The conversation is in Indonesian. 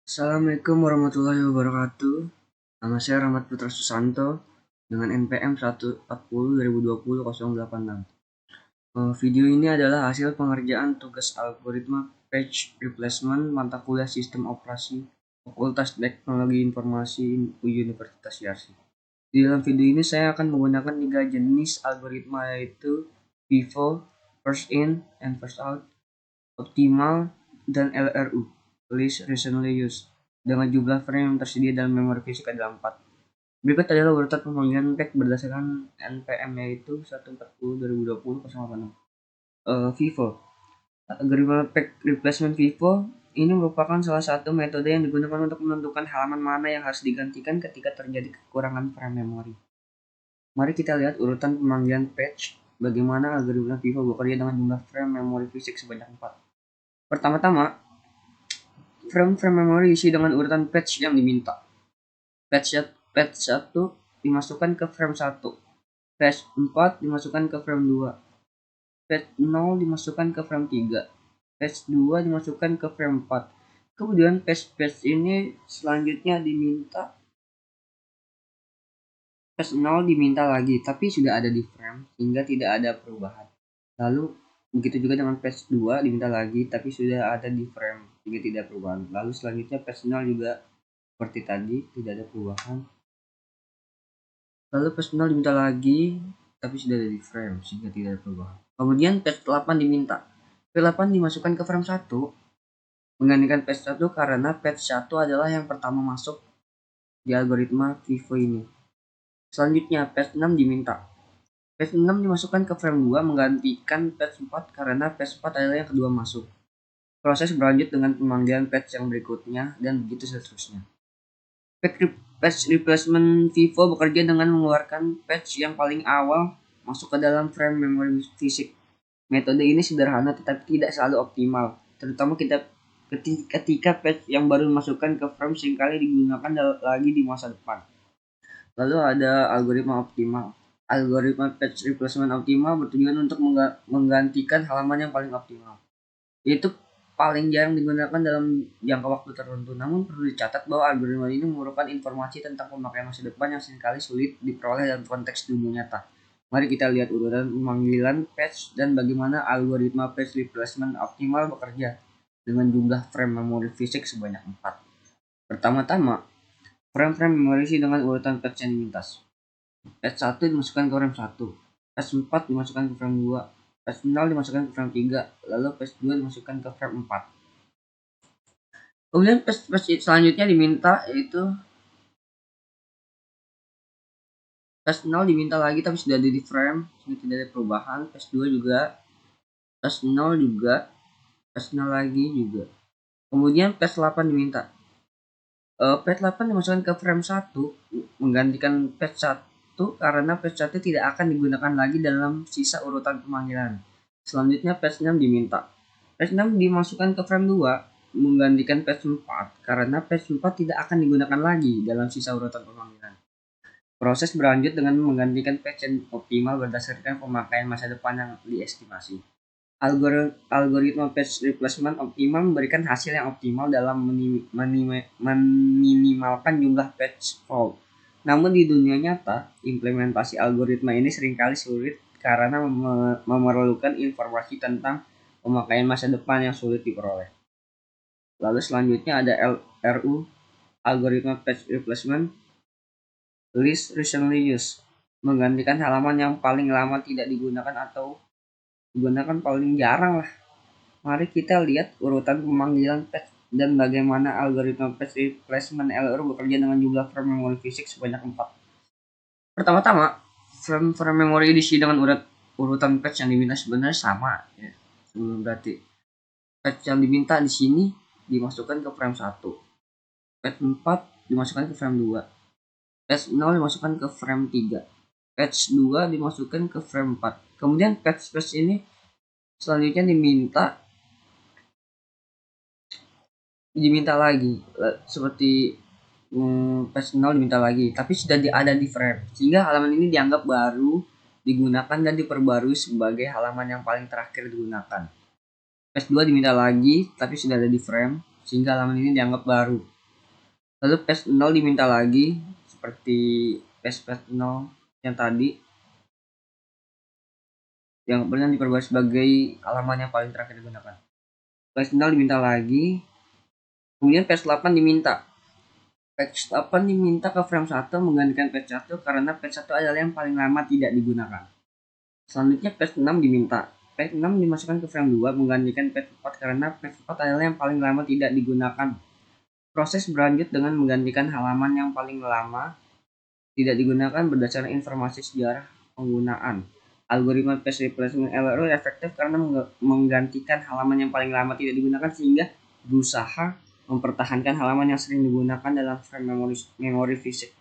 Assalamualaikum warahmatullahi wabarakatuh. Nama saya Rahmat Putra Susanto dengan NPM 140/2020-086. Video ini adalah hasil pengerjaan tugas algoritma page replacement mata kuliah Sistem Operasi Fakultas Teknologi Informasi Universitas Yarsi. Di dalam video ini saya akan menggunakan 3 jenis algoritma, yaitu FIFO, First In and First Out, Optimal, dan LRU, Least Recently Used, dengan jumlah frame yang tersedia dalam memori fisik adalah 4. Berikut adalah urutan pemanggilan tag berdasarkan NPM, yaitu 140/2020-086. FIFO. Algoritma Pack Replacement FIFO ini merupakan salah satu metode yang digunakan untuk menentukan halaman mana yang harus digantikan ketika terjadi kekurangan frame memori. Mari kita lihat urutan pemanggilan patch bagaimana algoritma FIFO bekerja dengan jumlah frame memori fisik sebanyak 4. Pertama-tama, frame memori diisi dengan urutan patch yang diminta. Patch 1 dimasukkan ke frame 1, patch 4 dimasukkan ke frame 2, patch 0 dimasukkan ke frame 3, patch 2 dimasukkan ke frame 4. Kemudian patch ini selanjutnya diminta, patch 0 diminta lagi tapi sudah ada di frame sehingga tidak ada perubahan. Lalu begitu juga dengan patch 2 diminta lagi tapi sudah ada di frame sehingga tidak ada perubahan. Lalu selanjutnya patch 0 juga seperti tadi, tidak ada perubahan. Lalu patch 0 diminta lagi tapi sudah ada di frame sehingga tidak ada perubahan. Kemudian patch 8 diminta. Patch 8 dimasukkan ke frame 1 menggantikan patch 1 karena patch 1 adalah yang pertama masuk di algoritma FIFO ini. Selanjutnya patch 6 diminta. Patch 6 dimasukkan ke frame 2 menggantikan patch 4 karena patch 4 adalah yang kedua masuk. Proses berlanjut dengan pemanggilan patch yang berikutnya dan begitu seterusnya. Patch replacement FIFO bekerja dengan mengeluarkan patch yang paling awal masuk ke dalam frame memori fisik. Metode ini sederhana tetapi tidak selalu optimal, terutama ketika patch yang baru dimasukkan ke frame seringkali digunakan lagi di masa depan. Lalu ada algoritma optimal. Algoritma patch replacement optimal bertujuan untuk menggantikan halaman yang paling optimal, yaitu paling jarang digunakan dalam jangka waktu tertentu. Namun perlu dicatat bahwa algoritma ini merupakan informasi tentang pemakaian masa depan yang seringkali sulit diperoleh dalam konteks dunia nyata. Mari kita lihat urutan pemanggilan patch dan bagaimana algoritma patch replacement optimal bekerja dengan jumlah frame memori fisik sebanyak 4. Pertama-tama, frame memori isi dengan urutan patch yang diminta. Patch 1 dimasukkan ke frame 1, patch 4 dimasukkan ke frame 2, patch 0 dimasukkan ke frame 3, lalu patch 2 dimasukkan ke frame 4. Kemudian patch selanjutnya diminta, yaitu patch 0 diminta lagi tapi sudah ada di frame sehingga tidak ada perubahan. Patch 2 juga, patch 0 juga, patch 0 lagi juga. Kemudian patch 8 diminta. Patch 8 dimasukkan ke frame 1 menggantikan patch 1 karena patch 1 tidak akan digunakan lagi dalam sisa urutan pemanggilan. Selanjutnya patch 6 diminta. Patch 6 dimasukkan ke frame 2 menggantikan patch 4 karena patch 4 tidak akan digunakan lagi dalam sisa urutan pemanggilan. Proses berlanjut dengan menggantikan patch yang optimal berdasarkan pemakaian masa depan yang diestimasi. Algoritma patch replacement optimal memberikan hasil yang optimal dalam meminimalkan jumlah patch fault. Namun di dunia nyata, implementasi algoritma ini seringkali sulit karena memerlukan informasi tentang pemakaian masa depan yang sulit diperoleh. Lalu selanjutnya ada LRU, algoritma patch replacement least recently used, menggantikan halaman yang paling lama tidak digunakan atau digunakan paling jarang lah. Mari kita lihat urutan pemanggilan patch dan bagaimana algoritma patch replacement LRU bekerja dengan jumlah frame memori fisik sebanyak 4. Pertama-tama, frame memori diisi dengan urutan patch yang diminta sebenarnya sama ya. Berarti patch yang diminta di sini dimasukkan ke frame 1. Patch 4 dimasukkan ke frame 2. Patch 0 dimasukkan ke frame 3. Patch 2 dimasukkan ke frame 4. Kemudian patch ini selanjutnya diminta lagi seperti patch 0 diminta lagi tapi sudah ada di frame sehingga halaman ini dianggap baru digunakan dan diperbarui sebagai halaman yang paling terakhir digunakan. Patch 2 diminta lagi tapi sudah ada di frame sehingga halaman ini dianggap baru. Lalu patch 0 diminta lagi seperti patch 0 yang tadi, yang kemudian diperbarui sebagai halaman yang paling terakhir digunakan. Patch 0 diminta lagi, kemudian patch 8 diminta. Patch 8 diminta ke frame 1 menggantikan patch 1 karena patch 1 adalah yang paling lama tidak digunakan. Selanjutnya patch 6 diminta. Patch 6 dimasukkan ke frame 2 menggantikan patch 4 karena patch 4 adalah yang paling lama tidak digunakan. Proses berlanjut dengan menggantikan halaman yang paling lama tidak digunakan berdasarkan informasi sejarah penggunaan. Algoritma patch replacement LRU efektif karena menggantikan halaman yang paling lama tidak digunakan sehingga berusaha mempertahankan halaman yang sering digunakan dalam frame memori fisik.